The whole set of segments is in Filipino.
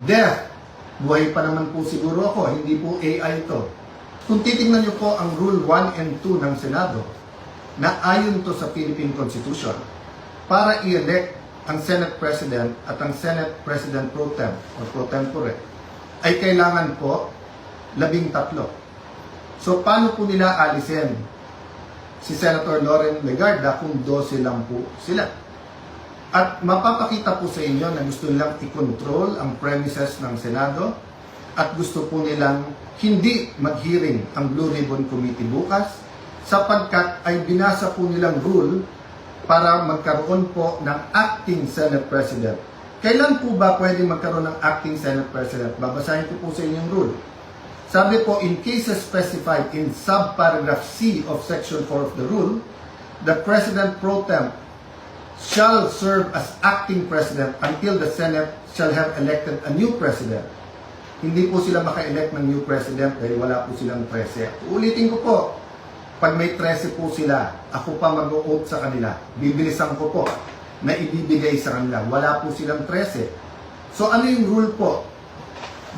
Death, buhay pa naman po siguro ako, hindi po AI ito. Kung titingnan niyo po ang Rule 1 and 2 ng Senado, na ayon to sa Philippine Constitution, para i-elect ang Senate President at ang Senate President Pro Tem o Pro Tempore, ay kailangan po 13. So paano po nila alisin si Senator Loren Legarda kung 12 lang po sila? At mapapakita po sa inyo na gusto nilang i-control ang premises ng Senado at gusto po nilang hindi mag-hearing ang Blue Ribbon Committee bukas sapagkat ay binasa po nilang rule para magkaroon po ng acting Senate President. Kailan po ba pwede magkaroon ng acting Senate President? Babasahin ko po sa inyong rule. Sabi po, in cases specified in subparagraph C of Section 4 of the rule, the President Pro Tem shall serve as acting President until the Senate shall have elected a new President. Hindi po sila maka-elect ng new President dahil wala po silang 13. Ulitin ko po, pag may 13 po sila, ako pa mag-o-oath sa kanila. Bibilisan ko po na ibibigay sa kanila. Wala po silang 13. So ano yung rule po?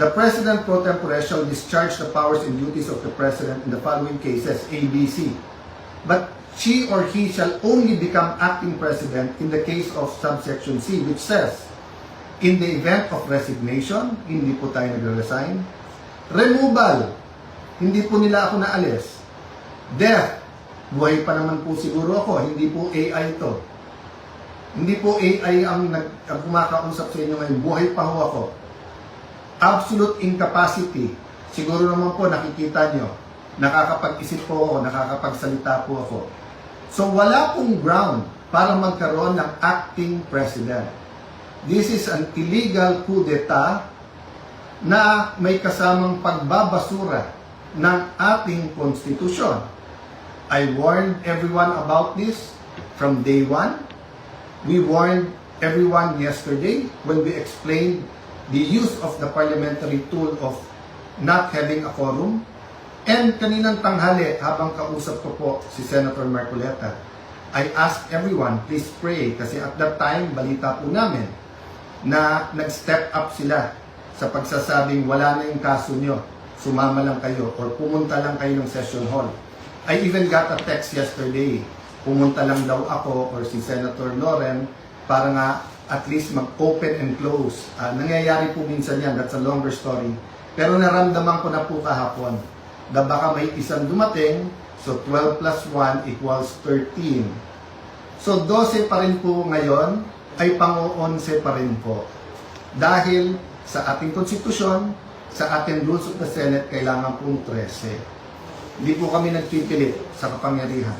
The President Pro Tempore shall discharge the powers and duties of the President in the following cases, A, B, C. But she or he shall only become acting President in the case of subsection C, which says, in the event of resignation, hindi po tayo nagre-resign. Removal, hindi po nila ako naalis. Death, buhay pa naman po siguro ako, hindi po AI ito. Hindi po AI ang kumakausap sa inyo ngayon, buhay pa ho ako. Absolute incapacity, siguro naman po nakikita nyo, nakakapag-isip po ako, nakakapagsalita po ako. So wala pong ground para magkaroon ng acting president. This is an illegal coup d'etat na may kasamang pagbabasura ng ating konstitusyon. I warned everyone about this from day one. We warned everyone yesterday when we explained the use of the parliamentary tool of not having a quorum. And kaninang tanghali, habang kausap ko po si Senator Marcoleta, I asked everyone, please pray, kasi at that time, balita po namin na nag-step up sila sa pagsasabing wala na yung kaso nyo, sumama lang kayo or pumunta lang kayo ng session hall. I even got a text yesterday, pumunta lang daw ako or si Senator Loren para nga at least mag-open and close. Nangyayari po minsan yan, that's a longer story. Pero naramdaman ko na po kahapon na baka may isang dumating, so 12 plus 1 equals 13. So 12 pa rin po ngayon, ay pang-11 pa rin po. Dahil sa ating konstitusyon, sa ating rules of the Senate, kailangan pong 13. Hindi po kami nagpipilit sa kapangyarihan.